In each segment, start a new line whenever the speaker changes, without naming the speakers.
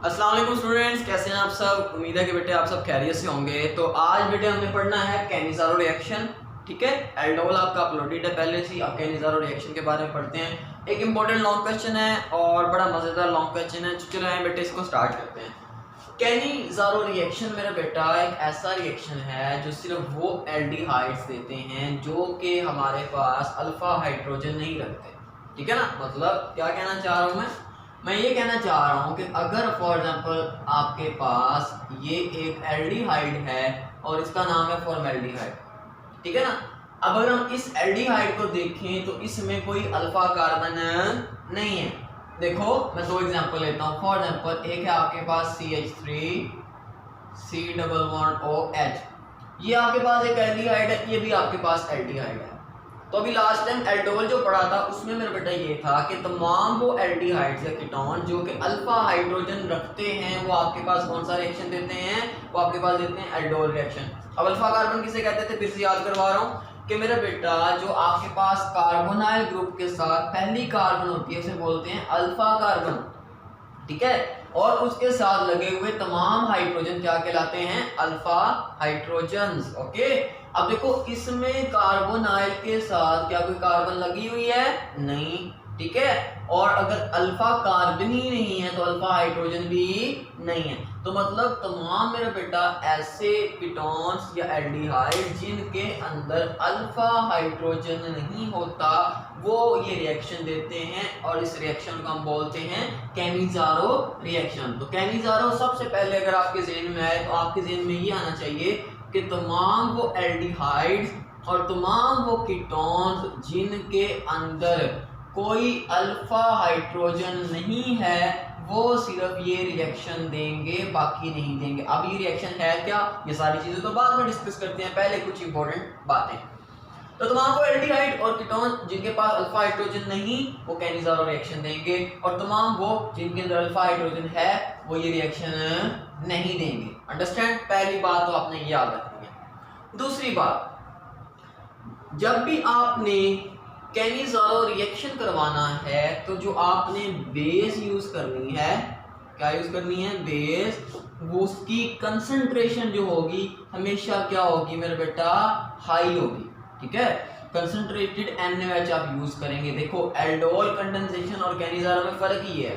अस्सलाम वालेकुम स्टूडेंट्स, कैसे हैं आप सब। उम्मीद है कि बेटे आप सब खैरियत से होंगे। तो आज बेटे हमने पढ़ना है कैनिज़ारो रिएक्शन। ठीक है, एल्डोल आपका अपलोडेड है पहले से ही। अब कैनिज़ारो रिएक्शन के बारे में पढ़ते हैं। एक इंपॉर्टेंट लॉन्ग क्वेश्चन है और बड़ा मज़ेदार लॉन्ग क्वेश्चन है। चलो आए बेटे इसको स्टार्ट करते हैं। कैनिज़ारो रिएक्शन मेरा बेटा एक ऐसा रिएक्शन है जो सिर्फ वो एल्डिहाइड्स देते हैं जो कि हमारे पास अल्फा हाइड्रोजन नहीं रखते। ठीक है ना, मतलब क्या कहना चाह रहा हूँ मैं ये कहना चाह रहा हूँ कि अगर फॉर एग्जांपल आपके पास ये एक एल्डिहाइड है और इसका नाम है फॉर्मेल्डिहाइड। ठीक है ना, अब अगर हम इस एल्डिहाइड को देखें तो इसमें कोई अल्फा कार्बन नहीं है। देखो मैं दो एग्जांपल लेता हूँ। फॉर एग्जांपल एक है आपके पास CH3COOH, ये आपके पास एक एल्डिहाइड है, ये भी आपके पास एल्डिहाइड है। तो अभी लास्ट टाइम एल्डोल जो पढ़ा था उसमें मेरा बेटा ये था कि तमाम वो एल्डिहाइड्स या कीटोन जो कि अल्फा हाइड्रोजन रखते हैं वो आपके पास कौन सा रिएक्शन देते हैं, वो आपके पास देते हैं एल्डोल रिएक्शन। अब अल्फा कार्बन किसे कहते थे, फिर से याद करवा रहा हूँ कि मेरा बेटा जो आपके पास कार्बोनाइल ग्रुप के साथ पहली कार्बन होती है उसे बोलते हैं अल्फा कार्बन। ठीक है, और उसके साथ लगे हुए तमाम हाइड्रोजन क्या कहलाते हैं, अल्फा हाइड्रोजन्स। ओके, अब देखो इसमें कार्बोनाइल के साथ क्या कोई कार्बन लगी हुई है, नहीं। ठीक है, और अगर अल्फा कार्बन ही नहीं है तो अल्फा हाइड्रोजन भी नहीं है। तो मतलब तमाम मेरा बेटा ऐसे कीटोन्स या एल्डिहाइड जिनके अंदर अल्फा हाइड्रोजन नहीं होता वो ये रिएक्शन देते हैं और इस रिएक्शन को हम बोलते हैं कैनिज़ारो रिएक्शन। तो कैनिज़ारो सबसे पहले अगर आपके ज़हन में आए तो आपके ज़हन में ये आना चाहिए कि तमाम वो एल्डिहाइड्स और तमाम वो कीटोन्स जिनके अंदर कोई अल्फा हाइड्रोजन नहीं है वो सिर्फ ये रिएक्शन देंगे, बाकी नहीं देंगे। अब ये रिएक्शन है क्या, ये सारी चीजें तो बाद में डिस्कस करते हैं, पहले कुछ इंपॉर्टेंट बातें। तो तमाम वो एल्डिहाइड और कीटोन जिनके पास अल्फा हाइड्रोजन नहीं वो कैनिज़ारो रिएक्शन देंगे, और तमाम वो जिनके अंदर अल्फा हाइड्रोजन है वो ये रिएक्शन नहीं देंगे। अंडरस्टैंड, पहली बात तो आपने याद रखनी है। दूसरी बात, जब भी आपने कैनिज़ारो रिएक्शन करवाना है तो जो आपने बेस यूज करनी है, क्या यूज करनी है, बेस, वो उसकी कंसंट्रेशन जो होगी हमेशा क्या होगी मेरे बेटा, हाई होगी। ठीक है, कंसंट्रेटेड NaOH आप यूज करेंगे। देखो एल्डोल कंडेंसेशन और कैनिज़ारो में फर्क ही है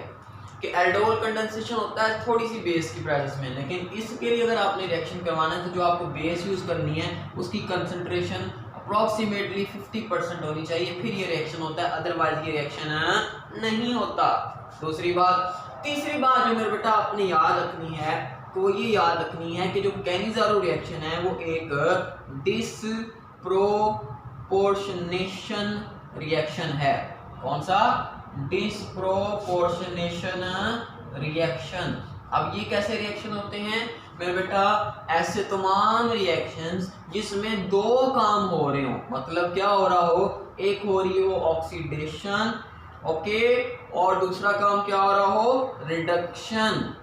कि एल्डोल कंडेंसेशन होता है थोड़ी सी बेस की प्रेजेंस में, लेकिन इसके लिए अगर आपने रिएक्शन करवाना है तो जो आपको बेस यूज करनी है उसकी कंसंट्रेशन अप्रॉक्सीमेटली 50% होनी चाहिए, फिर ये रिएक्शन होता है, अदरवाइज ये रिएक्शन नहीं होता। दूसरी बात। तीसरी बात जो मेरे बेटा आपने याद रखनी है तो ये याद रखनी है कि जो कैनिज़ारो रिएक्शन है वो एक डिसप्रोपोर्शनेशन रिएक्शन है। कौन सा, डिसप्रोपोर्शनेशन रिएक्शन। अब ये कैसे रिएक्शन होते हैं मेरे बेटा, ऐसे तमाम रिएक्शंस जिसमें दो काम हो रहे हो, मतलब क्या हो रहा हो, एक हो रही हो ऑक्सीडेशन, ओके, और दूसरा काम क्या हो रहा हो, रिडक्शन।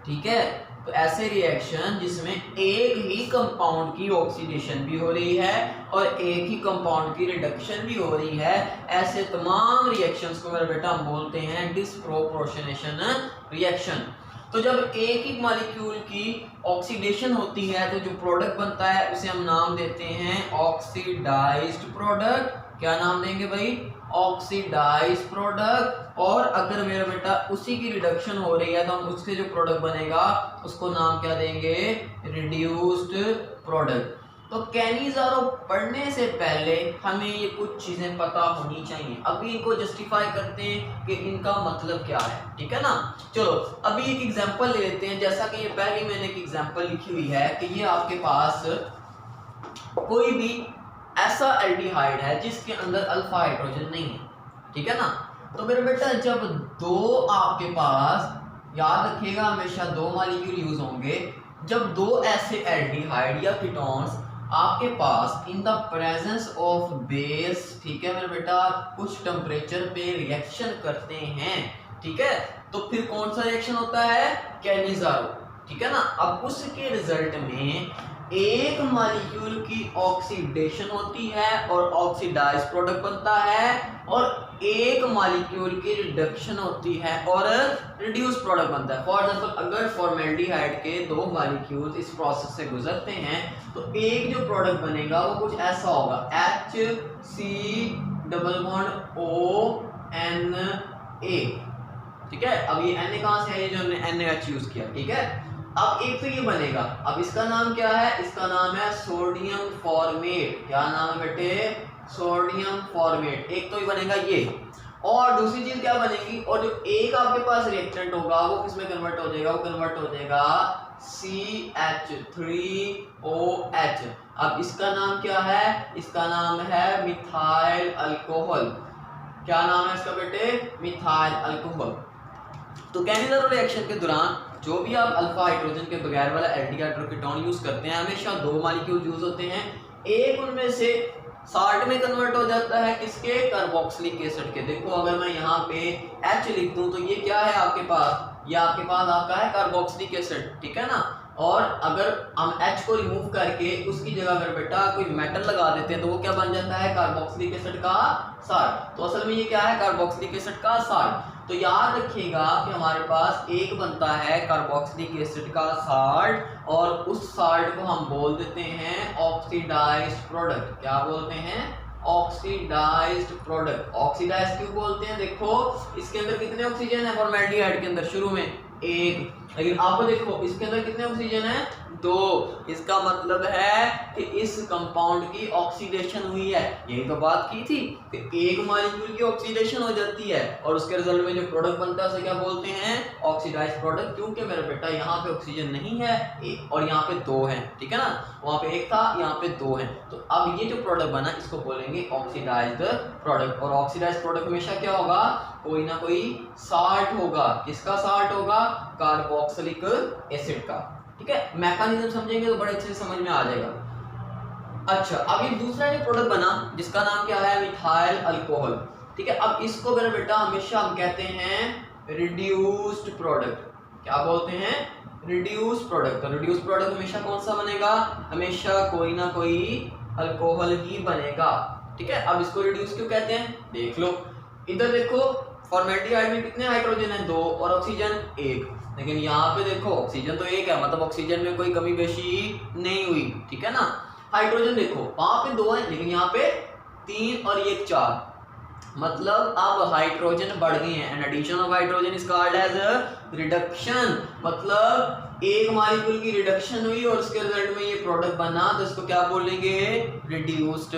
ठीक है, तो ऐसे रिएक्शन जिसमें एक ही कंपाउंड की ऑक्सीडेशन भी हो रही है और एक ही कंपाउंड की रिडक्शन भी हो रही है, ऐसे तमाम रिएक्शंस को मेरा बेटा हम बोलते हैं डिसप्रोपोर्शनेशन रिएक्शन। तो जब एक ही मॉलिक्यूल की ऑक्सीडेशन होती है तो जो प्रोडक्ट बनता है उसे हम नाम देते हैं ऑक्सीडाइज्ड प्रोडक्ट। क्या नाम देंगे भाई, ऑक्सीडाइज्ड प्रोडक्ट। और अगर मेरा बेटा उसी की रिडक्शन हो रही है तो हम उससे जो प्रोडक्ट बनेगा उसको नाम क्या देंगे, रिड्यूस्ड प्रोडक्ट। तो कैनिज़ारो पढ़ने से पहले हमें ये कुछ चीजें पता होनी चाहिए। अभी इनको जस्टिफाई करते हैं कि इनका मतलब क्या है। ठीक है ना, चलो अभी एक एग्जांपल ले लेते हैं। जैसा कि ये पहले मैंने एक एग्जांपल लिखी हुई है कि ये आपके पास कोई भी ऐसा एल्डिहाइड है जिसके अंदर अल्फा हाइड्रोजन नहीं है। ठीक है ना, तो मेरे बेटा जब दो आपके पास, याद रखिएगा हमेशा दो मॉलिक्यूल यूज होंगे, जब दो ऐसे एल्डिहाइड या कीटोन्स आपके पास in the presence of base, ठीक है मेरे बेटा, कुछ टेम्परेचर पे रिएक्शन करते हैं, ठीक है, तो फिर कौन सा रिएक्शन होता है, कैनिज़ारो। ठीक है ना, अब उसके रिजल्ट में एक मॉलिक्यूल की ऑक्सीडेशन होती है और ऑक्सीडाइज्ड प्रोडक्ट बनता है, और एक मॉलिक्यूल की रिडक्शन होती है और रिड्यूस प्रोडक्ट बनता है। फॉर एग्जांपल अगर फॉर्मेल्डिहाइड के दो मॉलिक्यूल्स इस प्रोसेस से गुजरते हैं तो एक जो प्रोडक्ट बनेगा वो कुछ ऐसा होगा, HC≡ONA। ठीक है, अब ये Na कहाँ से है, ये जो हमने NaH यूज किया। ठीक है, अब एक तो ये बनेगा, अब इसका नाम क्या है, इसका नाम है सोडियम फॉर्मेट। क्या नाम है बेटे, सोडियम फॉर्मेट। एक तो ये बनेगा ये, और दूसरी चीज क्या बनेगी, और जो एक आपके पास रिएक्टेंट होगा वो किसमें कन्वर्ट हो जाएगा, वो कन्वर्ट हो जाएगा CH3OH। अब इसका नाम क्या है, इसका नाम है मिथाइल अल्कोहल। क्या नाम है इसका बेटे, मिथाइल अल्कोहल। तो कैनिज़ारो रिएक्शन के दौरान जो भी आप अल्फा हाइड्रोजन के बगैर वाला एल्डिहाइड कीटोन यूज करते हैं, हमेशा दो मॉलिक्यूल यूज होते हैं। एक उनमें से साल्ट में कन्वर्ट हो जाता है, किसके, कार्बोक्सिलिक एसिड के। देखो अगर मैं यहाँ पे H लिख दूं तो ये क्या है आपके पास, ये आपके पास आपका है कार्बोक्सिलिक एसिड। ठीक है ना, और अगर हम H को रिमूव करके उसकी जगह अगर बेटा कोई मेटल लगा देते हैं तो वो क्या बन जाता है, कार्बोक्सिलिक एसिड का साल्ट। तो असल में ये क्या है, कार्बोक्सिलिक एसिड का साल्ट। तो याद रखिएगा कि हमारे पास एक बनता है कार्बोक्सिलिक एसिड का साल्ट, और उस साल्ट को हम बोल देते हैं ऑक्सीडाइज्ड प्रोडक्ट। क्या बोलते हैं, ऑक्सीडाइज्ड प्रोडक्ट। ऑक्सीडाइज्ड क्यों बोलते हैं, देखो इसके अंदर कितने ऑक्सीजन है फॉर्मेल्डिहाइड के अंदर, शुरू में एक, लेकिन आपको देखो इसके अंदर कितने ऑक्सीजन है, दो। इसका मतलब है कि इस कंपाउंड की ऑक्सीडेशन हुई है। यही तो बात की थी कि एक मॉलिक्यूल की ऑक्सीडेशन हो जाती है और उसके रिजल्ट में जो प्रोडक्ट बनता है उसे क्या बोलते हैं, ऑक्सीडाइज्ड प्रोडक्ट। क्योंकि मेरा बेटा यहाँ पे ऑक्सीजन नहीं है और यहाँ पे दो है। ठीक है ना, वहां पे एक था, यहाँ पे दो है। तो अब ये जो प्रोडक्ट बना इसको बोलेंगे ऑक्सीडाइज्ड प्रोडक्ट। और ऑक्सीडाइज्ड प्रोडक्ट हमेशा क्या होगा, कोई ना कोई साल्ट होगा। किसका साल्ट होगा, कार्बोक्सिलिक एसिड का। ठीक है, मैकेनिज्म समझेंगे तो बड़े अच्छे से समझ में आ जाएगा। अच्छा, अब ये दूसरा जो प्रोडक्ट बना जिसका नाम क्या है, मिथाइल अल्कोहल। ठीक है, अब इसको मेरा बेटा हमेशा हम कहते हैं रिड्यूस्ड प्रोडक्ट। क्या बोलते हैं, रिड्यूस प्रोडक्ट। तो रिड्यूस प्रोडक्ट हमेशा कौन सा बनेगा, हमेशा कोई ना कोई अल्कोहल ही बनेगा। ठीक है, अब इसको रिड्यूस क्यों कहते हैं, देख लो इधर देखो, फॉर्मेल्डिहाइड में कितने हाइड्रोजन है, दो, और ऑक्सीजन एक। लेकिन यहाँ पे देखो ऑक्सीजन तो एक है, मतलब ऑक्सीजन में कोई कमी बेशी नहीं हुई। ठीक है ना, हाइड्रोजन देखो वहां पे दो है लेकिन यहाँ पे तीन और ये चार, मतलब अब हाइड्रोजन बढ़ गए हैं। And addition of hydrogen is called as reduction. मतलब एक मॉलिक्यूल की रिडक्शन हुई और उसके रिजल्ट में ये प्रोडक्ट बना, तो इसको क्या बोलेंगे, रिड्यूस्ड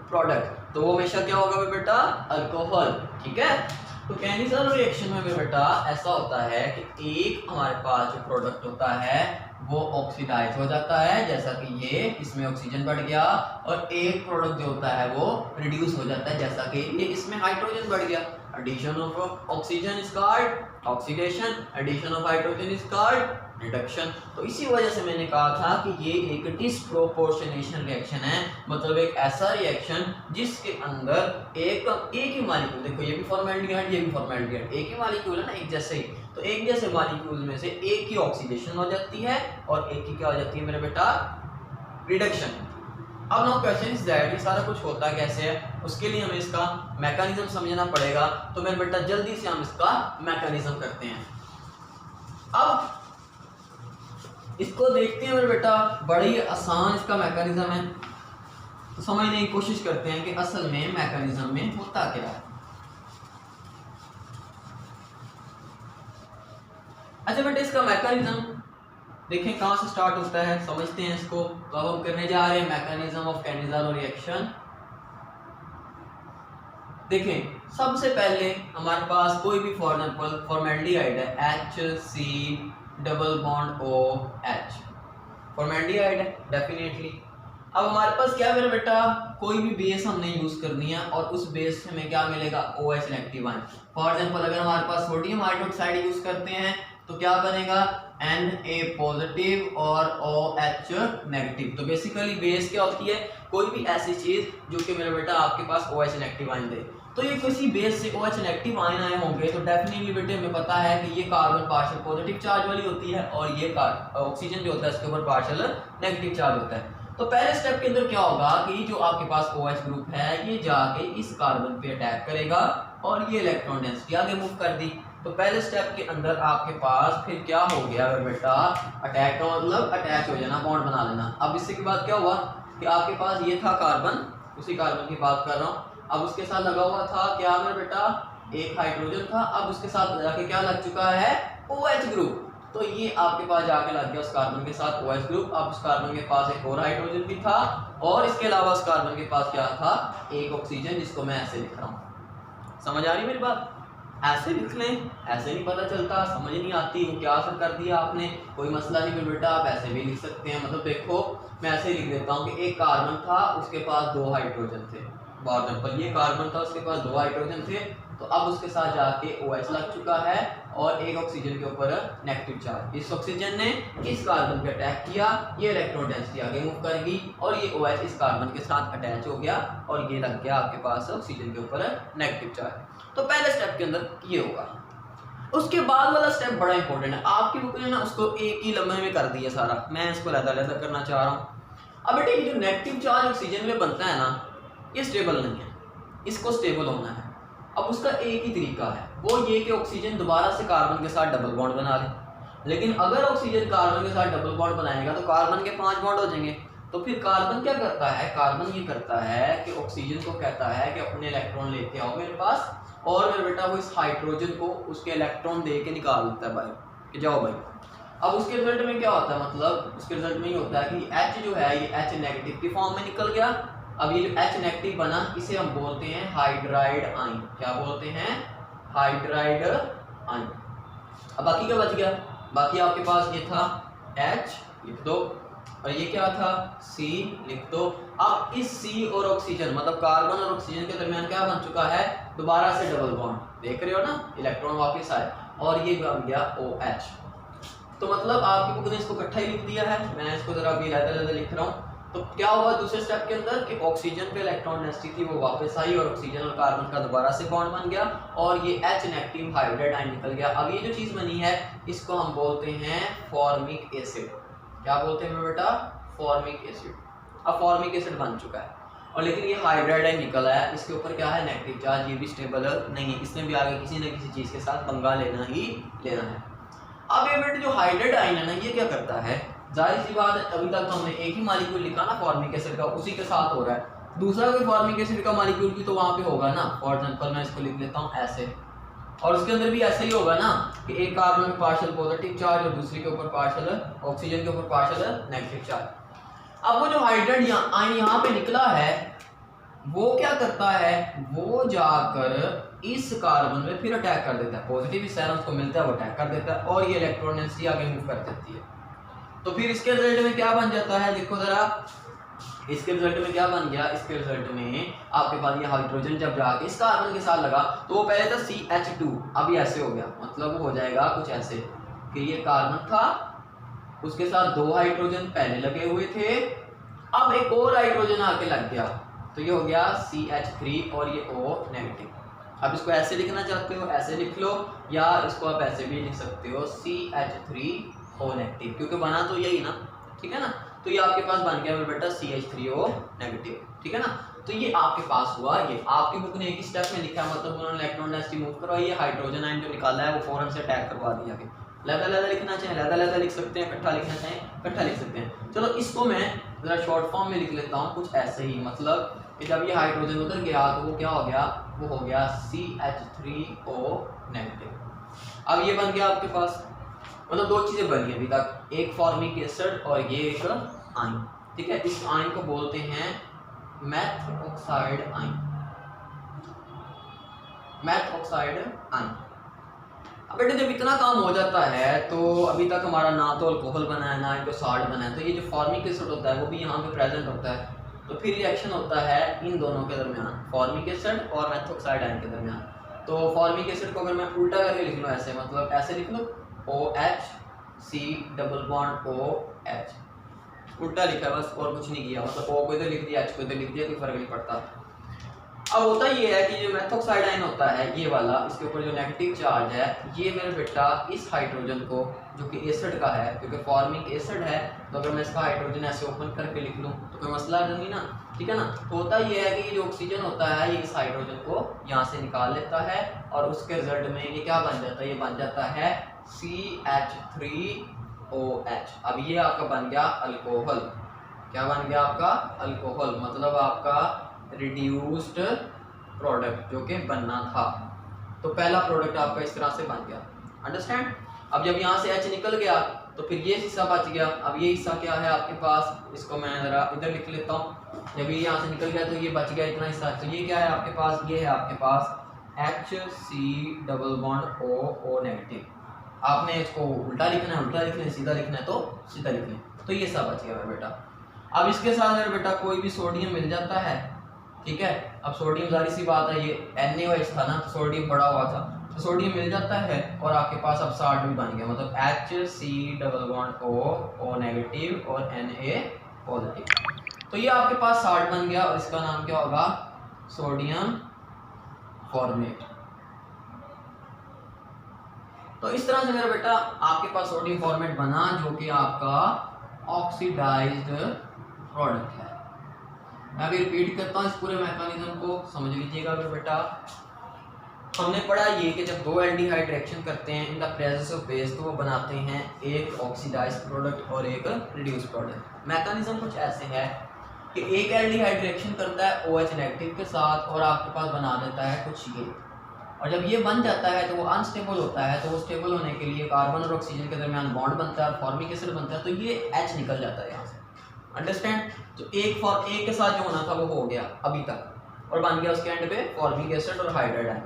प्रोडक्ट। तो वो हमेशा क्या होगा बेटा, अल्कोहल। ठीक है, तो कैनिज़ारो रिएक्शन में बेटा ऐसा होता है कि एक हमारे पास जो प्रोडक्ट होता है वो ऑक्सीडाइज हो जाता है, जैसा कि ये, इसमें ऑक्सीजन बढ़ गया, और एक प्रोडक्ट जो होता है वो रिड्यूस हो जाता है, जैसा कि ये, इसमें हाइड्रोजन बढ़ गया। Addition of oxygen is called oxidation, addition of hydrogen is called reduction. तो इसी वजह से मैंने कहा था कि ये एक डिस्प्रोपोर्शनेशन रिएक्शन है, मतलब एक ऐसा रिएक्शन जिसके अंदर एक ही मॉलिक्यूल, देखो ये भी फॉर्मेल्डिहाइड, ये भी फॉर्मेल्डिहाइड, एक ही मॉलिक्यूल है ना, एक जैसे ही, तो एक जैसे मॉलिक्यूल में से एक की ऑक्सीडेशन हो जाती है और एक की क्या हो जाती है मेरे बेटा, रिडक्शन। अब नाउ क्वेश्चन इज दैट ये सारा कुछ होता कैसे है, उसके लिए हमें इसका मैकेनिज्म समझना पड़ेगा। तो मेरे बेटा जल्दी से हम इसका मैकेनिज्म करते हैं। अब इसको देखते हैं मेरे बेटा, बड़ी आसान इसका मैकेनिज्म है, तो समझने की कोशिश करते हैं कि असल में मैकेनिज्म में होता क्या है। अच्छा बेटा, इसका मैकेनिज्म देखें कहां से स्टार्ट होता है, समझते हैं इसको। तो अब हम करने जा रहे हैं मैकेनिज्म ऑफ कैनिज़ारो रिएक्शन। देखें, सबसे पहले हमारे पास कोई भी फॉर एग्जांपल फॉर्मेल्डिहाइड है, HC≡OH, फॉर्मेल्डिहाइड है डेफिनेटली। अब हमारे पास क्या है बेटा, कोई भी बेस हमने यूज करनी है और उस बेस से हमें क्या मिलेगा, OH negative ion. For example अगर हमारे पास सोडियम हाइड्रोक्साइड यूज करते हैं तो क्या बनेगा, Na पॉजिटिव और OH नेगेटिव। तो बेसिकली बेस क्या होती है, कोई भी ऐसी चीज जो कि मेरा बेटा आपके पास OH नेगेटिव आयन दे। तो ये किसी बेस से OH नेगेटिव आयन आए होंगे तो डेफिनेटली बेटे हमें पता है कि ये कार्बन पार्शियल पॉजिटिव चार्ज वाली होती है और ये ऑक्सीजन जो होता है इसके ऊपर पार्शियल नेगेटिव चार्ज होता है। तो पहले स्टेप के अंदर क्या होगा कि जो आपके पास OH ग्रुप है ये जाके इस कार्बन पे अटैक करेगा और ये इलेक्ट्रॉन डेंसिटी आगे मूव कर दी। तो पहले स्टेप के अंदर आपके पास फिर क्या हो गया बेटा, अटैक का मतलब अटैच हो जाना, बॉन्ड बना लेना। अब इससे के बाद क्या हुआ कि आपके पास ये था कार्बन, उसी कार्बन की बात कर रहा हूँ। अब उसके साथ लगा हुआ था क्या मेरा बेटा, एक हाइड्रोजन था। अब उसके साथ जाके क्या लग चुका है, OH ग्रुप। तो ये आपके पास जाके लग गया उस कार्बन के साथ OH ग्रुप। अब उस कार्बन के पास एक और हाइड्रोजन भी था और इसके अलावा उस कार्बन के पास क्या था, एक ऑक्सीजन, जिसको मैं ऐसे लिख रहा हूँ। समझ आ रही मेरी बात? ऐसे लिख लें, ऐसे नहीं पता चलता, समझ नहीं आती वो क्या असर कर दिया आपने, कोई मसला नहीं फिर बेटा, आप ऐसे भी लिख सकते हैं। मतलब देखो मैं ऐसे लिख देता हूँ कि एक कार्बन था, उसके पास 2 हाइड्रोजन थे। फॉर एग्जाम्पल ये कार्बन था, उसके पास 2 हाइड्रोजन थे। तो अब उसके साथ जाके OH लग चुका है और एक ऑक्सीजन के ऊपर नेगेटिव चार्ज। इस ऑक्सीजन ने इस कार्बन पे अटैक किया, ये इलेक्ट्रॉन डेंसिटी आगे मूव करेगी और ये OH इस कार्बन के साथ अटैच हो गया और ये लग गया आपके पास ऑक्सीजन के ऊपर नेगेटिव चार्ज। तो पहले स्टेप के अंदर ये होगा। उसके बाद वाला स्टेप बड़ा इंपॉर्टेंट है, आपकी बुक ने ना उसको एक ही लम्हे में कर दिया सारा, मैं इसको अलग-अलग करना चाह रहा हूँ। अब बेटे ये जो नेगेटिव चार्ज ऑक्सीजन में बनता है ना, ये स्टेबल नहीं है, इसको स्टेबल होना है। अब उसका एक ही तरीका है, वो ये कि ऑक्सीजन दोबारा से कार्बन के साथ डबल बॉन्ड बना ले। लेकिन अगर ऑक्सीजन कार्बन के साथ डबल बॉन्ड बनाएगा तो कार्बन के 5 बॉन्ड हो जाएंगे। तो फिर कार्बन क्या करता है, कार्बन ये करता है कि ऑक्सीजन को कहता है कि अपने इलेक्ट्रॉन लेके आओ मेरे पास, और मेरे बेटा वो इस हाइड्रोजन को उसके इलेक्ट्रॉन दे के निकाल देता है बाहर कि जाओ भाई। अब उसके रिजल्ट में क्या होता है, मतलब उसके रिजल्ट में ये होता है कि H जो है ये H नेगेटिव की फॉर्म में निकल गया। अब ये जो H नेगेटिव बना इसे हम बोलते हैं हाइड्राइड आयन। क्या बोलते हैं, हाइड्राइड आयन। अब बाकी क्या बच गया, बाकी आपके पास ये था H लिख दो और ये क्या था C लिख दो। अब इस C और ऑक्सीजन मतलब कार्बन और ऑक्सीजन के दरमियान क्या बन चुका है, दोबारा से डबल बॉन्ड, देख रहे हो ना, इलेक्ट्रॉन वापस आए और ये बन गया OH। तो मतलब आपकी बुक ने इसको इकट्ठा ही लिख दिया है, मैं इसको जरा अभी अलग-अलग लिख रहा हूँ। तो क्या हुआ दूसरे स्टेप के अंदर कि ऑक्सीजन पे इलेक्ट्रॉन डेंसिटी थी वो वापस आई और ऑक्सीजन और कार्बन का दोबारा से बॉन्ड बन गया और ये H नेगेटिव हाइड्राइड आयन निकल गया। अब ये जो चीज़ बनी है इसको हम बोलते हैं फॉर्मिक एसिड। क्या बोलते हैं बेटा, फॉर्मिक एसिड। अब फॉर्मिक एसिड बन चुका है और लेकिन ये हाइड्राइड आयन निकला है, इसके ऊपर क्या है, नेगेटिव चार्ज, ये भी स्टेबल नहीं है, इसने भी आगे किसी न किसी चीज़ के साथ पंगा लेना ही लेना है। अब ये बेटे जो हाइड्राइड आयन है ना, ये क्या करता है, जाहिर सी बात है अभी तक हमने एक ही मॉलिक्यूल लिखा ना फॉर्मिक एसिड का, उसी के साथ हो रहा है। दूसरा कोई फॉर्मिक एसिड का मॉलिक्यूल भी तो वहाँ पे होगा ना। फॉर एग्जांपल मैं इसको लिख लेता हूँ ऐसे, और उसके अंदर भी ऐसे ही होगा ना कि एक कार्बन में पार्शियल पॉजिटिव चार्ज और दूसरे के ऊपर पार्शियल, ऑक्सीजन के ऊपर पार्शियल नेगेटिव चार्ज। अब वो जो हाइड्राइड आयन यहाँ पे निकला है वो क्या करता है, वो जाकर इस कार्बन में फिर अटैक कर देता है, पॉजिटिव इस आयन को मिलता है वो अटैक कर देता है और ये इलेक्ट्रॉन डेंसिटी आगे मूव कर देती है। तो फिर इसके रिजल्ट में क्या बन जाता है, देखो जरा इसके रिजल्ट में क्या बन गया, इसके रिजल्ट में आपके पास ये हाइड्रोजन जब जाके इस कार्बन के साथ लगा तो वो पहले था CH2, अभी ऐसे हो गया, मतलब वो हो जाएगा कुछ ऐसे कि ये कार्बन था उसके साथ 2 हाइड्रोजन पहले लगे हुए थे, अब एक और हाइड्रोजन आके लग गया तो ये हो गया CH3 और ये O नेगेटिव। अब इसको ऐसे लिखना चाहते हो ऐसे लिख लो या इसको आप ऐसे भी लिख सकते हो CH3O नेगेटिव, क्योंकि बना तो यही ना, ठीक है ना। तो ये आपके पास बन गया मेरा बेटा CH3O नेगेटिव, ठीक है ना। तो ये आपके पास हुआ, ये आपकी बुक ने एक ही स्टेप में लिखा है, मतलब उन्होंने इलेक्ट्रॉन डेंसिटी मूव करवाई है, हाइड्रोजन आयन जो निकाला है वो फौरन से अटैक करवा दिया। लहदा लिखना चाहें लहदा लिख सकते हैं, इकट्ठा लिखना चाहें इकट्ठा लिख सकते हैं। चलो इसको मैं जरा शॉर्ट फॉर्म में लिख लेता हूँ कुछ ऐसे ही, मतलब कि जब ये हाइड्रोजन उधर गया तो वो क्या हो गया, वो हो गया CH3O नेगेटिव। अब ये बन गया आपके पास, मतलब 2 चीज़ें बनी अभी तक, एक फॉर्मिक एसिड और ये एक आयन, ठीक है। इस आयन को बोलते हैं math oxide ion, math oxide ion. अब बेटे जब इतना काम हो जाता है तो अभी तक हमारा ना तो अल्कोहल बना है ना इनको साल्ट बना है, तो ये जो फॉर्मिक एसिड होता है वो भी यहाँ पे प्रेजेंट होता है, तो फिर रिएक्शन होता है इन दोनों के दरमियान, फॉर्मिक एसिड और मैथ ऑक्साइड आयन के दरमियान। तो फॉर्मिक एसिड को अगर मैं उल्टा करके लिख लूँ ऐसे, मतलब ऐसे लिख लो OH C double bond OH, उल्टा लिखा है बस और कुछ नहीं किया, मतलब O को इधर लिख दिया H को इधर लिख दिया, कोई फर्क नहीं पड़ता। अब होता ये है कि जो मेथॉक्साइड आयन होता है ये वाला, इसके ऊपर जो नेगेटिव चार्ज है ये मेरे बेटा इस हाइड्रोजन को, जो कि एसिड का है क्योंकि फॉर्मिंग एसिड है, तो अगर मैं इसका हाइड्रोजन ऐसे ओपन करके लिख लूँ तो कोई मसला नहीं ना, ठीक है ना। तो होता ये है कि जो ऑक्सीजन होता है ये इस हाइड्रोजन को यहाँ से निकाल लेता है और उसके रिजल्ट में ये क्या बन जाता है, ये बन जाता है CH3OH। अब ये आपका बन गया अल्कोहल। क्या बन गया आपका? अल्कोहल, मतलब आपका रिड्यूस्ड प्रोडक्ट जो कि बनना था। तो पहला प्रोडक्ट आपका इस तरह से बन गया, अंडरस्टैंड। अब जब यहाँ से H निकल गया तो फिर ये हिस्सा बच गया। अब ये हिस्सा क्या है आपके पास, इसको मैं ज़रा इधर लिख लेता हूँ। जब ये यहाँ से निकल गया तो ये बच गया इतना हिस्सा। तो ये क्या है आपके पास, ये है आपके पास HC double bond O negative. आपने इसको उल्टा लिखना है उल्टा लिखना है, सीधा लिखना है तो सीधा लिखना है। तो ये सब बच गया मेरे बेटा। अब इसके साथ मेरे बेटा कोई भी सोडियम मिल जाता है, ठीक है। अब सोडियम जारी सी बात है, ये NaOH था ना तो सोडियम बड़ा हुआ था, तो सोडियम मिल जाता है और आपके पास अब साल्ट भी बन गया, मतलब HC double bond O negative और Na पॉजिटिव। तो ये आपके पास साल्ट बन गया और इसका नाम क्या होगा, सोडियम फॉर्मेट। तो इस तरह से मेरा बेटा आपके पास सोडियम फॉर्मेट बना जो कि आपका ऑक्सीडाइज्ड प्रोडक्ट है। मैं अभी रिपीट करता हूँ इस पूरे मैकेनिज्म को, समझ लीजिएगा मेरा बेटा। हमने पढ़ा ये कि जब दो एल्डिहाइड रिएक्शन करते हैं इन द प्रेजेंस ऑफ बेस तो वो बनाते हैं एक ऑक्सीडाइज्ड प्रोडक्ट और एक रिड्यूस प्रोडक्ट। मैकेनिज्म कुछ ऐसे है कि एक एल्डिहाइड रिएक्शन करता है OH नेगेटिव के साथ और आपके पास बना देता है कुछ ये, और जब ये बन जाता है तो वो अनस्टेबल होता है। तो वो स्टेबल होने के लिए कार्बन और ऑक्सीजन के दरमियान बॉन्ड बनता है और फॉर्मिक एसिड बनता है, तो ये H निकल जाता है यहाँ से, अंडरस्टैंड। तो एक के साथ जो होना था वो हो गया अभी तक और बन गया उसके एंड पे फॉर्मिक एसिड और हाइड्राइड आयन।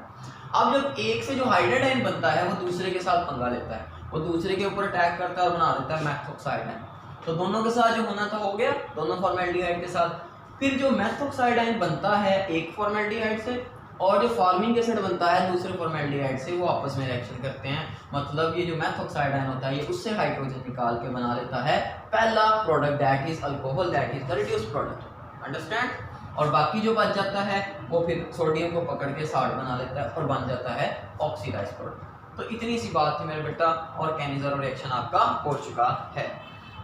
अब जब एक से जो हाइड्राइड आयन बनता है वो दूसरे के साथ पंगा लेता है, वो दूसरे के ऊपर अटैक करता है और बना देता है मेथॉक्साइड आयन। तो दोनों के साथ जो होना था हो गया, दोनों फॉर्मेल्डिहाइड के साथ। फिर जो मेथॉक्साइड आयन बनता है एक फॉर्मेल्डिहाइड से और जो फॉर्मिंग एसिड बनता है दूसरे फॉर्मेल्डिहाइड से, वो आपस में रिएक्शन करते हैं। मतलब ये जो मेथॉक्साइड आयन होता है ये उससे हाइड्रोजन निकाल के बना लेता है पहला product, that is alcohol, that is the reduced product, understand. और बाकी जो बच जाता है वो फिर सोडियम को पकड़ के साल्ट बना लेता है और बन जाता है ऑक्सीडाइज्ड प्रोडक्ट। तो इतनी सी बात थी मेरे बेटा और कैनिज़रो रिएक्शन आपका हो चुका है।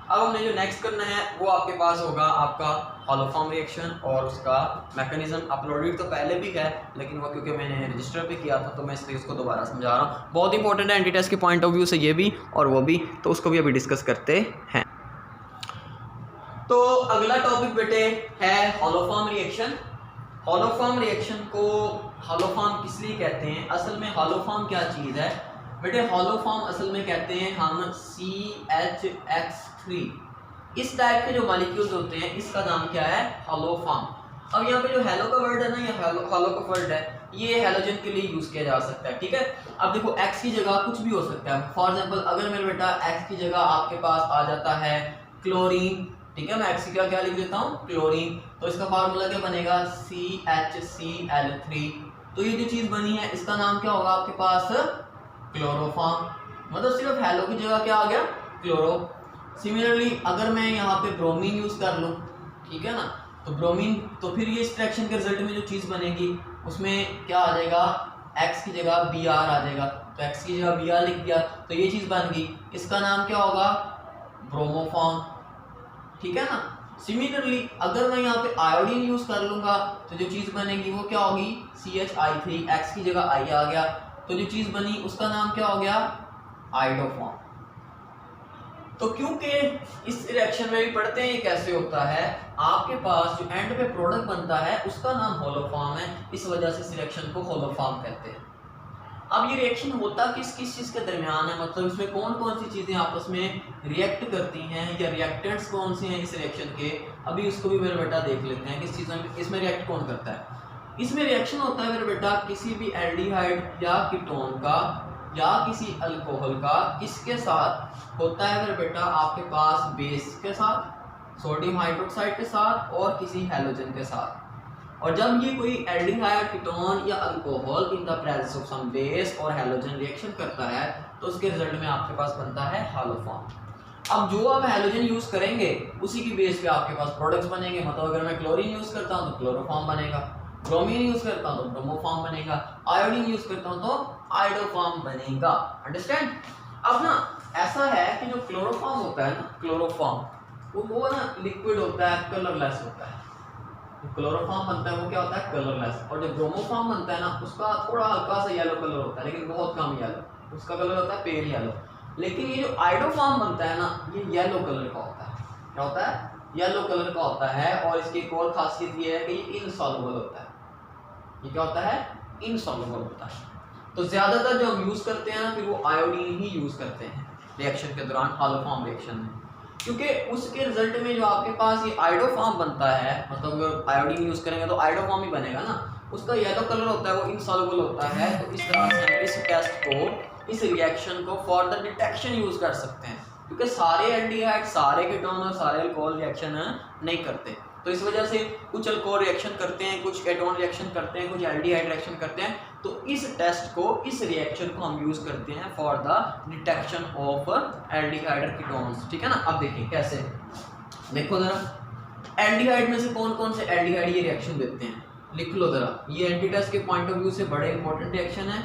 अब हमने जो नेक्स्ट करना है वो आपके पास होगा आपका हॉलोफॉर्म रिएक्शन, और उसका मैकेनिज्म अपलोडेड तो पहले भी है लेकिन वो क्योंकि मैंने रजिस्टर पे किया था तो मैं इसलिए उसको दोबारा समझा रहा हूँ। बहुत इंपॉर्टेंट है एंटी टेस्ट के पॉइंट ऑफ व्यू से ये भी और वो भी, तो उसको भी अभी डिस्कस करते हैं। तो अगला टॉपिक बेटे है हॉलोफॉर्म रिएक्शन। हॉलोफॉर्म रिएक्शन को हॉलोफॉर्म किस लिए कहते हैं, असल में हॉलोफॉर्म क्या चीज़ है बेटे? हॉलोफॉर्म असल में कहते हैं हम CHX3, इस टाइप के जो मॉलिक्यूल्स होते हैं इसका नाम क्या है, हॉलोफॉर्म। अब यहाँ पे जो हेलो का वर्ड है ना, ये हॉलो का वर्ड है, ये हेलोजन के लिए यूज किया जा सकता है, ठीक है। अब देखो X की जगह कुछ भी हो सकता है। फॉर एग्जांपल अगर मेरे बेटा X की जगह आपके पास आ जाता है क्लोरीन, ठीक है, मैं X का क्या लिख देता हूँ, क्लोरीन, तो इसका फार्मूला क्या बनेगा, CHCl3। तो ये जो चीज़ बनी है इसका नाम क्या होगा आपके पास, क्लोरोफॉर्म। मतलब सिर्फ हेलो की जगह क्या आ गया, क्लोरो। सिमिलरली अगर मैं यहाँ पे ब्रोमीन यूज़ कर लूँ, ठीक है ना, तो ब्रोमीन, तो फिर ये इस रिएक्शन के रिजल्ट में जो चीज़ बनेगी उसमें क्या आ जाएगा, X की जगह Br आ जाएगा। तो X की जगह Br लिख दिया तो ये चीज़ बन गई, इसका नाम क्या होगा, ब्रोमोफॉर्म, ठीक है ना। सिमिलरली अगर मैं यहाँ पे आयोडीन यूज़ कर लूँगा तो जो चीज़ बनेगी वो क्या होगी, CHI3, X की जगह I आ गया, तो जो चीज़ बनी उसका नाम क्या हो गया, आइडोफॉर्म। तो क्योंकि इस रिएक्शन में भी पढ़ते हैं ये कैसे होता है, आपके पास जो एंड पे प्रोडक्ट बनता है उसका नाम होलोफॉर्म है, इस वजह से इस रिएक्शन को होलोफॉर्म कहते हैं। अब ये रिएक्शन होता किस किस चीज़ के दरमियान है, मतलब इसमें कौन कौन सी चीज़ें आपस में रिएक्ट करती हैं या रिएक्टेंट्स कौन से हैं इस रिएक्शन के, अभी उसको भी मेरे बेटा देख लेते हैं किस चीज़ में इसमें रिएक्ट कौन करता है। इसमें रिएक्शन होता है मेरे बेटा किसी भी एल्डिहाइड या कीटोन का या किसी अल्कोहल का, किसके साथ होता है मेरे बेटा, आपके पास बेस के साथ, सोडियम हाइड्रोक्साइड के साथ और किसी हैलोजन के साथ। और जब ये कोई एल्डिहाइड, कीटोन या alcohol in the presence of some base और हैलोजन रिएक्शन करता है तो उसके रिजल्ट में आपके पास बनता है हॉलोफॉर्म। अब जो आप हैलोजन यूज़ करेंगे उसी की बेस पे आपके पास प्रोडक्ट्स बनेंगे। मतलब अगर मैं क्लोरीन यूज़ करता हूँ तो क्लोरोफॉर्म बनेगा, ब्रोमीन यूज करता हूँ तो ब्रोमोफॉर्म बनेगा, आयोडीन यूज करता हूँ तो आयोडोफॉर्म बनेगा। अंडरस्टैंड? अब ना ऐसा है कि जो क्लोरोफॉर्म होता है ना, क्लोरोफॉर्म वो ना लिक्विड होता है, कलरलेस होता है। जो क्लोरोफॉर्म बनता है वो क्या होता है, कलरलेस। और जो ब्रोमोफॉर्म बनता है ना उसका थोड़ा हल्का सा येलो कलर होता है, लेकिन बहुत कम येलो, उसका कलर होता है पेल येलो। लेकिन ये जो आयोडोफॉर्म बनता है ना ये येलो कलर का होता है। क्या होता है? येलो कलर का होता है। और इसकी एक और खासियत ये है कि ये इनसॉल्युबल होता है। ये क्या होता है? इनसॉल्युबल होता है। तो ज्यादातर जो हम यूज करते हैं ना फिर वो आयोडीन ही यूज करते हैं रिएक्शन के दौरान, हालोफॉर्म रिएक्शन में, क्योंकि उसके रिजल्ट में जो आपके पास ये आयोडोफॉर्म बनता है, मतलब अगर आयोडीन यूज करेंगे तो आयोडोफॉर्म ही बनेगा ना, उसका येलो कलर होता है, वो इनसॉल्युबल होता है। तो इस तरह से हम इस टेस्ट को, इस रिएक्शन को फॉर द डिटेक्शन यूज कर सकते हैं, क्योंकि सारे एल्डिहाइड, सारे कीटोन और सारे अल्कोहल रिएक्शन नहीं करते। तो इस वजह से कुछ अल्कोहल रिएक्शन करते हैं, कुछ केटोन रिएक्शन करते हैं, कुछ एल्डिहाइड रिएक्शन करते हैं। तो इस टेस्ट को, इस रिएक्शन को हम यूज करते हैं for the detection of aldehyde और कीटोन्स। ठीक है ना? अब देखिए कैसे, देखो जरा एल्डिहाइड में से कौन कौन से एल्डिहाइड ये रिएक्शन देते हैं, लिख लो जरा। ये एंटी टेस्ट के पॉइंट ऑफ व्यू से बड़े इंपॉर्टेंट रिएक्शन है।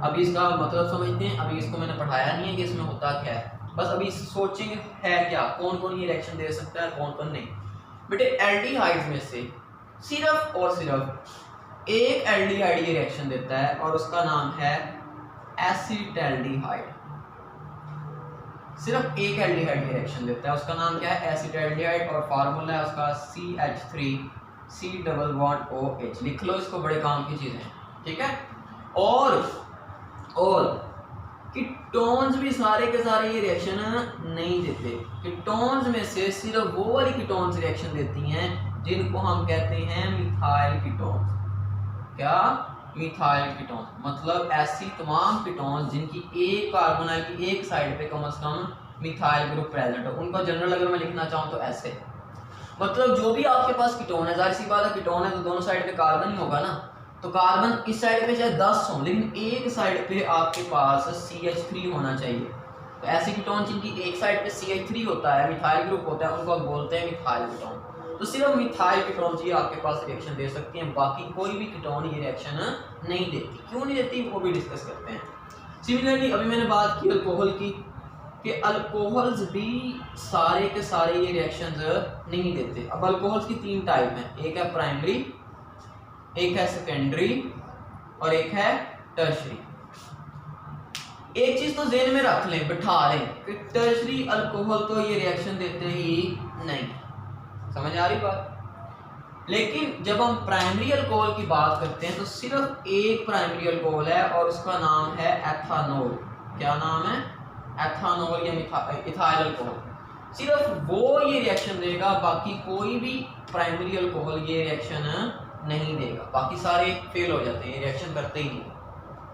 अभी इसका मतलब समझते हैं, अभी इसको मैंने पढ़ाया नहीं है कि इसमें होता क्या है, बस अभी सोचिंग है क्या, कौन कौन ये रिएक्शन दे सकता है, कौन कौन नहीं। बेटे एल्डिहाइड्स में से सिर्फ और सिर्फ एक एल्डिहाइड ये रिएक्शन देता है और उसका नाम है एसिटैल्डिहाइड। सिर्फ एक एल्डिहाइड ये रिएक्शन देता है, उसका नाम क्या है? एसिटैल्डिहाइड। और फार्मूला है उसका CH3C डबल बॉन्ड OH। लिख लो इसको, बड़े काम की चीजें, ठीक है। और कीटोन्स भी सारे के सारे ये रिएक्शन नहीं देते। कीटोन्स में से सिर्फ वो वाली कीटोन्स रिएक्शन देती हैं जिनको हम कहते हैं मिथाइल कीटोन्स। क्या? मिथाइल कीटोन, मतलब ऐसी तमाम कीटोन जिनकी एक कार्बोनाइल की एक साइड पे कम से कम मिथाइल ग्रुप प्रेजेंट हो, उनका जनरल अगर मैं लिखना चाहूँ तो ऐसे, मतलब जो भी आपके पास कीटोन है, जाहिर सी बात है कीटोन है तो दोनों साइड पे कार्बन ही होगा ना, तो कार्बन इस साइड पे चाहे 10 हो लेकिन एक साइड पे आपके पास CH3 होना चाहिए। तो ऐसे कीटोन जिनकी एक साइड पे CH3 होता है, मिथाइल ग्रुप होता है, उनको आप बोलते हैं मिथाइल कीटोन। तो सिर्फ मिथाइल कीटोन ही आपके पास रिएक्शन दे सकती हैं, बाकी कोई भी कीटोन ये रिएक्शन नहीं देती। क्यों नहीं देती वो भी डिस्कस करते हैं। सिमिलरली अभी मैंने बात की अल्कोहल की, कि अल्कोहल्स भी सारे के सारे ये रिएक्शंस नहीं देते। अब अल्कोहल्स की 3 टाइप हैं, एक है प्राइमरी, एक है सेकेंडरी और एक है टर्शरी। एक चीज तो ज़हन में रख लें, बिठा लें कि टर्शरी अल्कोहल तो ये रिएक्शन देते ही नहीं। समझ आ रही बात? लेकिन जब हम प्राइमरी अल्कोहल की बात करते हैं तो सिर्फ एक प्राइमरी अल्कोहल है और उसका नाम है एथानॉल। क्या नाम है? एथानॉल या इथाइल अल्कोहल। सिर्फ वो ये रिएक्शन देगा, बाकी कोई भी प्राइमरी अल्कोहल ये रिएक्शन नहीं देगा। बाकी सारे फेल हो जाते हैं, रिएक्शन करते ही नहीं।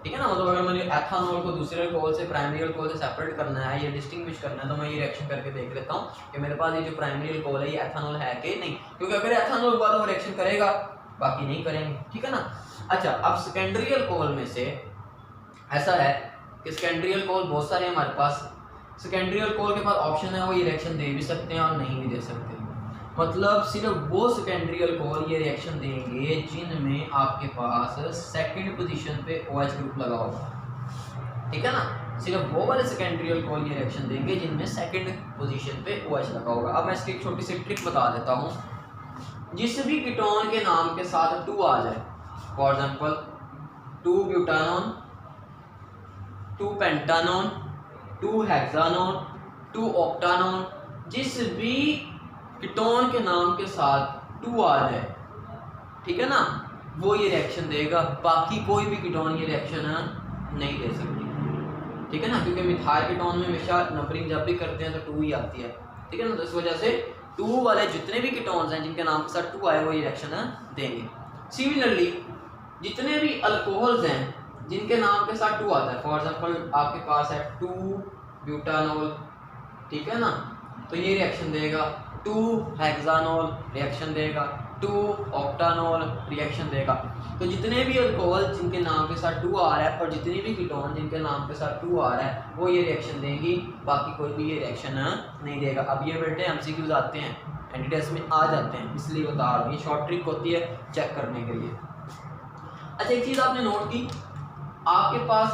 ठीक है ना? मतलब अगर मुझे एथानॉल को दूसरे अल्कोहल से, प्राइमरी अल्कोहल से सेपरेट करना है या डिस्टिंग्विश करना है, तो मैं ये रिएक्शन करके देख लेता हूँ कि मेरे पास ये जो प्राइमरी अल्कोहल है ये एथानॉल है कि नहीं, क्योंकि अगर एथानॉल हुआ तो वो रिएक्शन करेगा, बाकी नहीं करेंगे। ठीक है ना? अच्छा, अब सेकेंडरी अल्कोहल में से ऐसा है कि सेकेंडरी अल्कोहल बहुत सारे हमारे पास। सेकेंडरी अल्कोहल के पास ऑप्शन है, वो ये रिएक्शन दे भी सकते हैं और नहीं भी दे सकते। मतलब सिर्फ वो सेकेंडरी अल्कोहल ये रिएक्शन देंगे जिनमें आपके पास सेकंड पोजीशन पे OH ग्रुप लगा होगा। ठीक है ना? सिर्फ वो वाले सेकेंडरी अल्कोहल ये रिएक्शन देंगे जिनमें सेकंड पोजीशन पे OH लगा होगा। अब मैं इसकी एक छोटी सी ट्रिक बता देता हूँ। जिस भी कीटोन के नाम के साथ 2 आ जाए, फॉर एग्जाम्पल 2 ब्यूटानॉन, 2 पेंटानॉन, 2 हेक्सानॉन, 2 ऑक्टानॉन, जिस भी कीटोन के नाम के साथ 2 आ जाए, ठीक है ना, वो ये रिएक्शन देगा। बाकी कोई भी कीटोन ये रिएक्शन नहीं दे सकती। ठीक है ना? क्योंकि मिथाइल कीटोन में हमेशा नंबरिंग जब भी करते हैं तो 2 ही आती है। ठीक है ना? तो इस वजह से 2 वाले जितने भी कीटोन्स हैं जिनके नाम के साथ 2 आए वो ये रिएक्शन देंगे। सिमिलरली जितने भी अल्कोहल्स हैं जिनके नाम के साथ 2 आता है, फॉर एग्जाम्पल आपके पास है 2 ब्यूटानॉल, ठीक है ना, तो ये रिएक्शन देगा। 2 हेक्सानॉल रिएक्शन देगा। 2 ऑक्टानॉल रिएक्शन देगा। तो जितने भी अल्कोहल जिनके नाम के साथ 2 आ रहा है और जितनी भी कीटोन जिनके नाम के साथ 2 आ रहा है वो ये रिएक्शन देंगी, बाकी कोई भी ये रिएक्शन नहीं देगा। अब ये बेटे एमसीक्यूज आते हैं, एंटी टेस्ट में आ जाते हैं, इसलिए बता रहा हूँ, ये शॉर्ट ट्रिक होती है चेक करने के लिए। अच्छा एक चीज़ आपने नोट की, आपके पास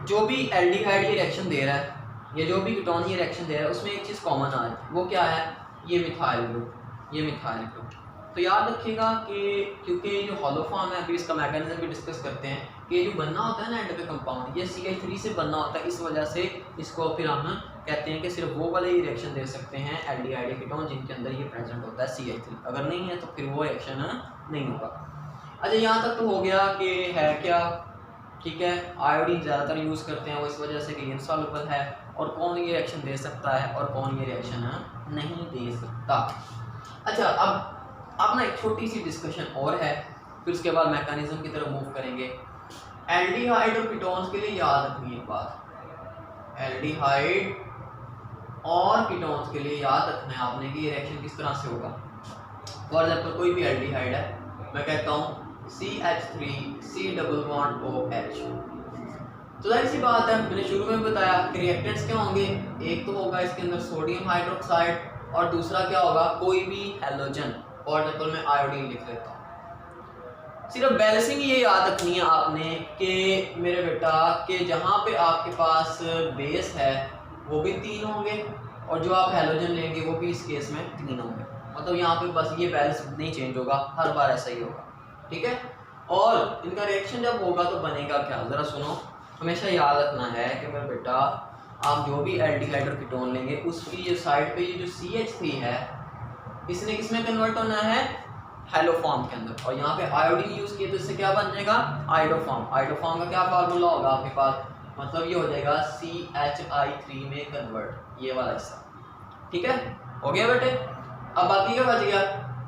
जो भी एल्डिहाइड ये रिएक्शन दे रहा है, ये जो भी कीटोन ये रिएक्शन दे रहा है, उसमें एक चीज़ कॉमन आ रही है, वो क्या है, ये मिथाइल ग्रुप, ये मिथाइल ग्रुप। तो याद रखिएगा कि क्योंकि ये जो हॉलो फॉर्म है, अभी इसका मैकेनिज्म भी डिस्कस करते हैं कि जो बनना होता है ना एंड पे कंपाउंड, ये CH3 से बनना होता है, इस वजह से इसको फिर हम कहते हैं कि सिर्फ वो वाले ही रिएक्शन दे सकते हैं एल्डिहाइड कीटोन जिनके अंदर ये प्रेजेंट होता है CH3, अगर नहीं है तो फिर वो रिएक्शन नहीं होगा। अच्छा यहाँ तक तो हो गया कि है क्या, ठीक है, आयोडीन ज़्यादातर यूज़ करते हैं वो इस वजह से कि इनसॉल्युबल है, और कौन ये रिएक्शन दे सकता है और कौन ये रिएक्शन नहीं दे सकता। अच्छा अब ना एक छोटी सी डिस्कशन और है, फिर उसके बाद मैकेनिज्म की तरफ मूव करेंगे। एल्डिहाइड और कीटोन्स के लिए याद रखनी एक बात, एल्डिहाइड और कीटोन्स के लिए याद रखना है आपने कि ये रिएक्शन किस तरह से होगा। फॉर एग्जाम्पल कोई भी एल्डिहाइड है, मैं कहता हूँ CH3C⋯OH, तो जाहिर सी बात है, मैंने शुरू में बताया कि रिएक्टेंट्स क्या होंगे, एक तो होगा इसके अंदर सोडियम हाइड्रोक्साइड और दूसरा क्या होगा, कोई भी हैलोजन, फॉर एग्जाम्पल मैं आयोडीन लिख लेता हूँ। सिर्फ बैलेंसिंग ये याद रखनी है आपने कि मेरे बेटा कि जहाँ पे आपके पास बेस है वो भी 3 होंगे और जो आप हैलोजन लेंगे वो भी इस केस में 3 होंगे, मतलब यहाँ पे बस ये बैलेंस नहीं चेंज होगा, हर बार ऐसा ही होगा, ठीक है। और इनका रिएक्शन जब होगा तो बनेगा क्या, ज़रा सुनो, हमेशा याद रखना है कि मेरे बेटा आप जो भी एल्डिहाइड और कीटोन लेंगे उसकी जो साइड पे ये जो CH3 है इसने किसमें कन्वर्ट होना है, हैलोफॉर्म के अंदर, और यहाँ पे आयोडीन यूज़ किए तो इससे क्या बन जाएगा, आइडोफॉर्म। आइडोफॉर्म का क्या फार्मूला होगा आपके पास, मतलब ये हो जाएगा CHI3 में कन्वर्ट, ये वाला हिस्सा, ठीक है, हो गया बेटे। अब बाकी क्या बच गया,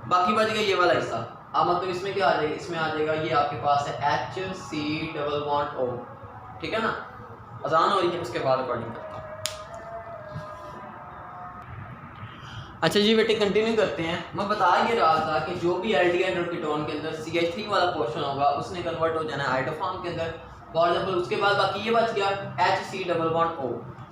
बाकी बच गया ये वाला हिस्सा। अब मतलब इसमें क्या आ जाएगा, इसमें आ जाएगा ये आपके पास है HC⋯O, ठीक है ना। अजान हो रही है, उसके बाद रिकॉर्डिंग करता हूँ। अच्छा जी बेटे कंटिन्यू करते हैं। मैं बता ये रहा था कि जो भी एल्डिहाइड और कीटोन के अंदर CH3 वाला पोर्शन होगा उसने कन्वर्ट हो जाना है आइडोफॉर्म के अंदर, फॉर एग्जाम्पल। उसके बाद बाकी ये बच गया HC⋯O,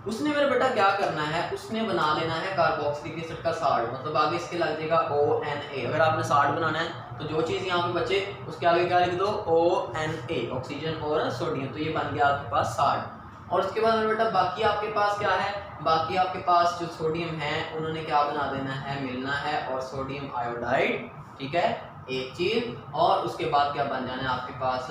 उसने मेरा बेटा क्या करना है, उसने बना लेना है कार्बोक्सिलिक एसिड का साल्ट, मतलब आगे इसके लग जाएगा ONA। अगर आपने साल्ट बनाना है तो जो चीज़ यहाँ पे बचे उसके आगे क्या लिख दो, ONA, ऑक्सीजन और सोडियम, तो ये बन गया आपके पास साल्ट। और उसके बाद मेरा बेटा बाकी आपके पास क्या है, बाकी आपके पास जो सोडियम है उन्होंने क्या बना देना है, मिलना है, और सोडियम आयोडाइड, ठीक है, एक चीज़, और उसके बाद क्या बन जाना है आपके पास,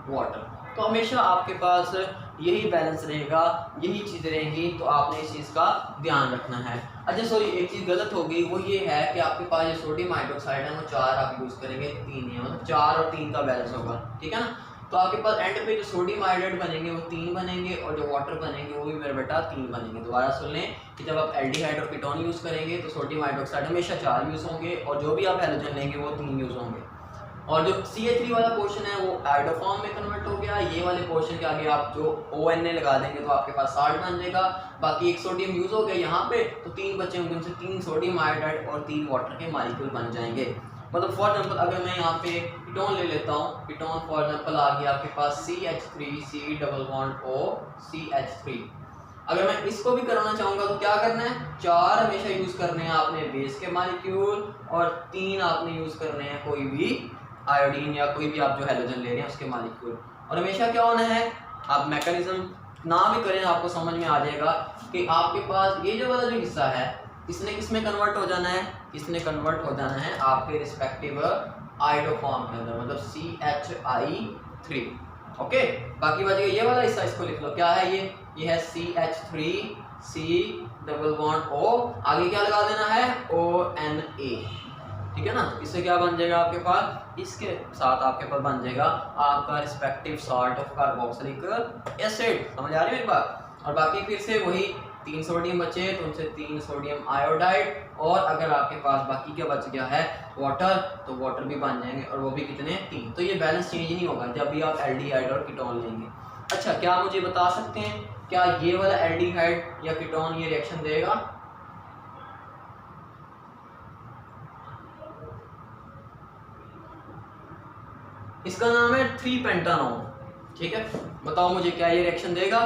वाटर। तो हमेशा आपके पास यही बैलेंस रहेगा, यही चीज़ें रहेंगी, तो आपने इस चीज़ का ध्यान रखना है। अच्छा सॉरी, एक चीज़ गलत हो गई, वो ये है कि आपके पास जो सोडियम हाइड्रोक्साइड है वो 4 आप यूज़ करेंगे, 3 है, मतलब 4 और 3 का बैलेंस होगा, ठीक है ना। तो आपके पास एंड पे जो सोडियम आयोडाइड बनेंगे वो 3 बनेंगे, और जो वाटर बनेंगे वो भी मेरे बेटा 3 बनेंगे। दोबारा सुन लें कि जब आप एल्डिहाइड और कीटोन यूज़ करेंगे तो सोडियम हाइड्रोक्साइड हमेशा 4 यूज़ होंगे, और जो भी आप हैलोजन लेंगे वो 3 यूज़ होंगे। और जो CH3 वाला पोर्शन है वो आइडोफॉर्म में कन्वर्ट हो गया, ये वाले पोर्शन के आगे आप जो ONA लगा देंगे तो आपके पास साल्ट बन जाएगा। बाकी एक सोडियम यूज़ हो गया यहाँ पे, तो 3 बचे होंगे, उनसे 3 सोडियम आयोडाइड और 3 वाटर के मॉलिक्यूल बन जाएंगे। मतलब फॉर एग्जाम्पल अगर मैं यहाँ पे कीटोन ले लेता हूँ, कीटोन फॉर एग्जाम्पल आ गया आपके पास CH3C⋯O CH3। अगर मैं इसको भी कराना चाहूँगा तो क्या करना है, 4 हमेशा यूज़ करने हैं आपने बेस के मॉलिक्यूल, और 3 आपने यूज़ करने हैं कोई भी आयोडीन या कोई भी आप जो हैलोजन ले रहे हैं उसके मॉलिक्यूल। और हमेशा क्या होना है, आप मैकेनिज्म ना भी करें आपको समझ में आ जाएगा कि आपके पास ये जो वाला जो हिस्सा है इसने किसमें कन्वर्ट हो जाना है, इसने कन्वर्ट हो जाना है आपके रिस्पेक्टिव आइडोफॉर्म के अंदर, मतलब CHI3, ओके। बाकी बच गया ये वाला हिस्सा, इसको लिख लो, क्या है ये है CH3C⋯O, आगे क्या लगा देना है, ONA, ठीक है ना। इससे क्या बन जाएगा आपके पास, इसके साथ आपके पास बन जाएगा आपका respective salt of carboxylic acid, समझ आ रही है एक बात। और बाकी फिर से वही 3 सोडियम बचे तो उनसे 3 सोडियम आयोडाइड, और अगर आपके पास बाकी क्या बच गया है, वाटर, तो वाटर भी बन जाएंगे, और वो भी कितने, 3। तो ये बैलेंस चेंज नहीं होगा जब भी आप एल्डिहाइड और कीटोन लेंगे। अच्छा क्या आप मुझे बता सकते हैं क्या ये वाला एल्डिहाइड या कीटोन ये रिएक्शन देगा, इसका नाम है 3 पेंटानॉल। ठीक है, बताओ मुझे क्या ये रिएक्शन देगा?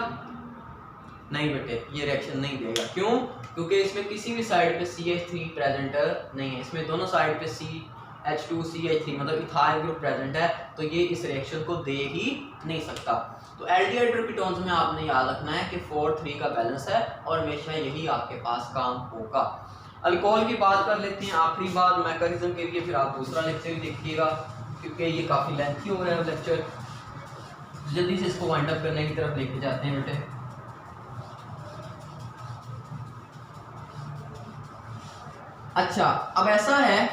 नहीं बेटे, ये रिएक्शन नहीं देगा। क्यों? क्योंकि इसमें किसी भी साइड पे CH3 प्रेजेंट नहीं है, इसमें दोनों साइड पे CH2 CH3 मतलब इथाइल ग्रुप प्रेजेंट है, तो ये इस रिएक्शन को दे ही नहीं सकता। तो एल्डिहाइड कीटोन्स में आपने याद रखना है कि 4-3 का बैलेंस है और हमेशा यही आपके पास काम होगा। अल्कोहल की बात कर लेते हैं, आखिरी बात मैकेनिज्म के लिए, फिर आप दूसरा लेक्चर भी देखिएगा क्योंकि ये काफ़ी लेंथी हो रहा है लेक्चर। जल्दी से इसको वाइंड अप करने की तरफ लेके जाते हैं बेटे। अच्छा, अब ऐसा है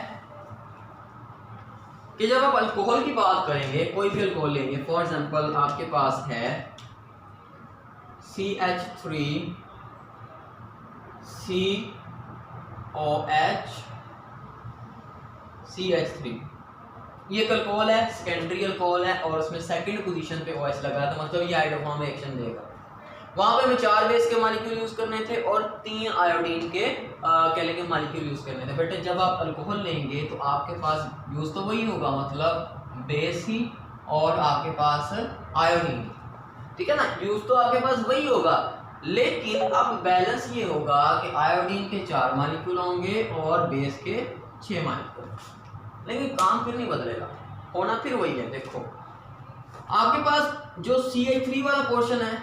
कि जब आप अल्कोहल की बात करेंगे, कोई भी अल्कोहल लेंगे, फॉर एग्जांपल आपके पास है CH3 COH CH3, ये अल्कोहल है, सेकेंडरी अल्कोहल है और उसमें सेकंड पोजीशन पे OH लगा है, तो मतलब ये हाइड्रोफॉर्म रिएक्शन देगा। वहां पे हमें 4 बेस के मॉलिक्यूल यूज करने थे और 3 आयोडीन के कैल्शियम के मॉलिक्यूल यूज करने थे। बेटे जब आप अल्कोहल लेंगे तो आपके पास यूज तो वही होगा, मतलब बेस ही और आपके पास आयोडीन, ठीक है ना, यूज तो आपके पास वही होगा, लेकिन अब बैलेंस ये होगा कि आयोडीन के 4 मॉलिक्यूल होंगे और बेस के 6 मॉलिक्यूल, लेकिन काम फिर नहीं बदलेगा, होना फिर वही है। देखो आपके पास जो CH3 वाला पोर्शन है,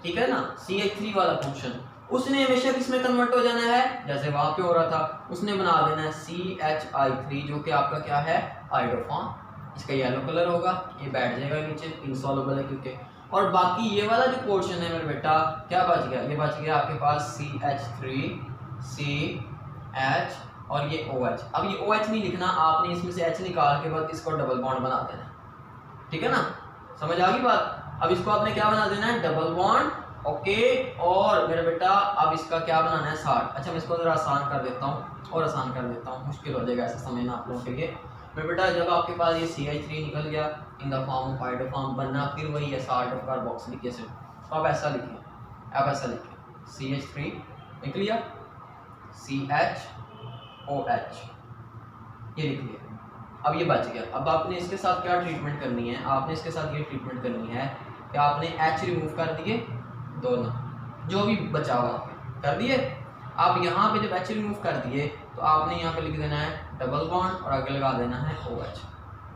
ठीक है ना, CH3 वाला पोर्शन, उसने हमेशा किसमें कन्वर्ट हो जाना है, जैसे वहां पे हो रहा था, उसने बना देना है CHI3 जो कि आपका क्या है, हाइड्रोफॉर्म। इसका येलो कलर होगा, ये बैठ जाएगा नीचे, इनसॉल्युबल है क्योंकि। और बाकी ये वाला जो पोर्शन है मेरे बेटा, क्या बच गया, ये बच गया आपके पास CH3 CH और ये OH। अब ये OH नहीं लिखना, आपने इसमें से H निकाल के बाद इसको डबल बॉन्ड बना देना, ठीक है ना, समझ आ गई बात। अब इसको आपने क्या बना देना है, डबल बॉन्ड, ओके। और मेरा बेटा अब इसका क्या बनाना है, 60। अच्छा मैं इसको जरा आसान कर देता हूँ और आसान कर देता हूँ, मुश्किल हो जाएगा ऐसा समझना आप लोगों के लिए। मेरे बेटा जब आपके पास ये CH3 निकल गया इन द फॉर्म ऑफ हाइड्रोफॉर्म, बनना फिर वही है साल्ट ऑफ कार्बोक्सिलिक एसिड। तो आप ऐसा लिखें, आप ऐसा लिखें, CH3 निकल गया, CHOH ये लिख लिया। अब ये बच गया। अब आपने इसके साथ क्या ट्रीटमेंट करनी है, आपने इसके साथ ये ट्रीटमेंट करनी है कि आपने H रिमूव कर दिए, दोनों जो भी बचा हुआ कर दिए। आप यहाँ पे जब H रिमूव कर दिए तो आपने यहाँ पे लिख देना है डबल बॉन्ड और आगे लगा देना है OH,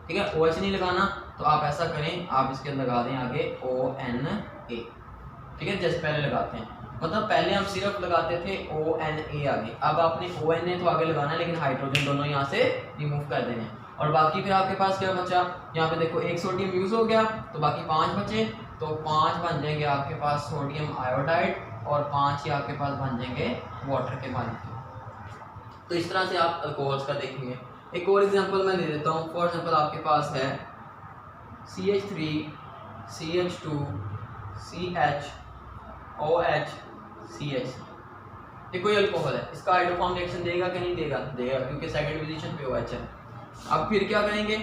ठीक है। OH नहीं लगाना तो आप ऐसा करें, आप इसके लगा दें आगे ONA, ठीक है, जैसे पहले लगाते हैं, मतलब पहले हम सिर्फ लगाते थे ONA आगे, अब आपने ONA तो आगे लगाना है लेकिन हाइड्रोजन दोनों यहाँ से रिमूव कर देने हैं। और बाकी फिर आपके पास क्या बचा, यहाँ पे देखो एक सोडियम यूज हो गया तो बाकी 5 बचे, तो 5 बन जाएंगे आपके पास सोडियम आयोडाइड और 5 ही आपके पास बन जाएंगे वाटर के मॉलिक्यूल। तो इस तरह से आप अल्कोहल्स का देखेंगे। एक और एग्जांपल मैं दे देता हूँ, फॉर एग्जांपल आपके पास है CH3 CH2 CH OH CH, ये कोई अल्कोहल है, इसका हाइड्रोफॉर्म रिएक्शन देगा कि नहीं देगा, देगा क्योंकि सेकंड पोजीशन पे OH है। अब फिर क्या करेंगे,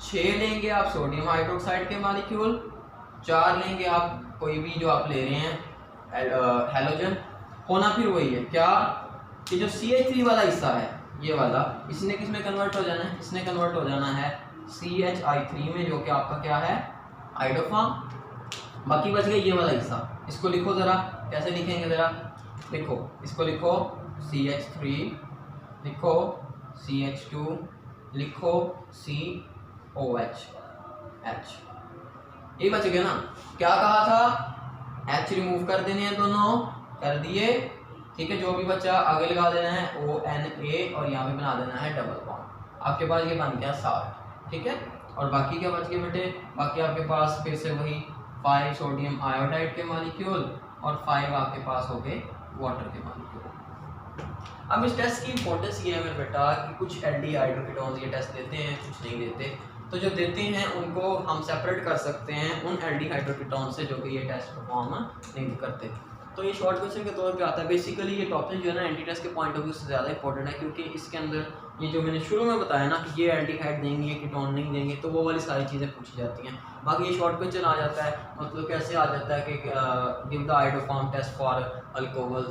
6 लेंगे आप सोडियम हाइड्रोक्साइड के मॉलिक्यूल, 4 लेंगे आप कोई भी जो आप ले रहे हैं हैलोजन, होना फिर वही है क्या कि जो CH3 वाला हिस्सा है ये वाला, इसने किस में कन्वर्ट हो जाना है, इसने कन्वर्ट हो जाना है CHI3 में जो कि आपका क्या है, हाइड्रोफॉर्म। बाकी बच गया ये वाला हिस्सा, इसको लिखो ज़रा, कैसे लिखेंगे ज़रा लिखो, इसको लिखो CH3, लिखो CH2, लिखो COH H, ये बच गया ना। क्या कहा था, H रिमूव कर देने हैं, दोनों कर दिए, ठीक है। जो भी बचा आगे लगा देना है ONA और यहाँ पे बना देना है डबल बॉन्ड, आपके पास ये बन गया 60, ठीक है। और बाकी क्या बच गए बेटे, बाकी आपके पास फिर से वही 5 सोडियम आयोडाइड के मॉलिक्यूल और 5 आपके पास हो गए वाटर के मॉलिक्यूल। अब इस टेस्ट की इंपॉर्टेंस ये है मेरे बेटा कि कुछ एल्डिहाइड कीटोन्स ये टेस्ट देते हैं, कुछ नहीं देते, तो जो देते हैं उनको हम सेपरेट कर सकते हैं उन एल्डिहाइड कीटोन्स से जो कि ये टेस्ट परफॉर्म नहीं करते। तो ये शॉर्ट क्वेश्चन के तौर पे आता है। बेसिकली ये टॉपिक जो है ना एंटी टेस्ट के पॉइंट ऑफ व्यू से ज़्यादा इंपॉर्टेंट है क्योंकि इसके अंदर ये जो मैंने शुरू में बताया ना कि ये एल्डिहाइड देंगे, ये कीटोन नहीं देंगे, तो वो वाली सारी चीज़ें पूछी जाती हैं। बाकी ये शॉर्ट क्वेश्चन आ जाता है, मतलब कैसे आ जाता है कि give the iodoform test for alcohol,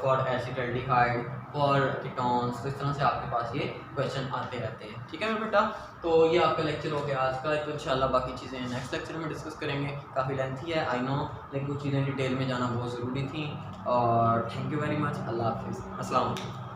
for acid aldehyde, for ketones. तो इस तरह से आपके पास ये क्वेश्चन आते रहते हैं। ठीक है मेरे बेटा, तो ये आपका लेक्चर हो गया आज का। तो इंशाल्लाह बाकी चीज़ें नेक्स्ट लेक्चर में डिस्कस करेंगे। काफ़ी लेंथी है आई नो, लेकिन कुछ चीज़ें डिटेल में जाना बहुत ज़रूरी थी। और थैंक यू वेरी मच। अल्लाह हाफिज़, अस्सलाम वालेकुम।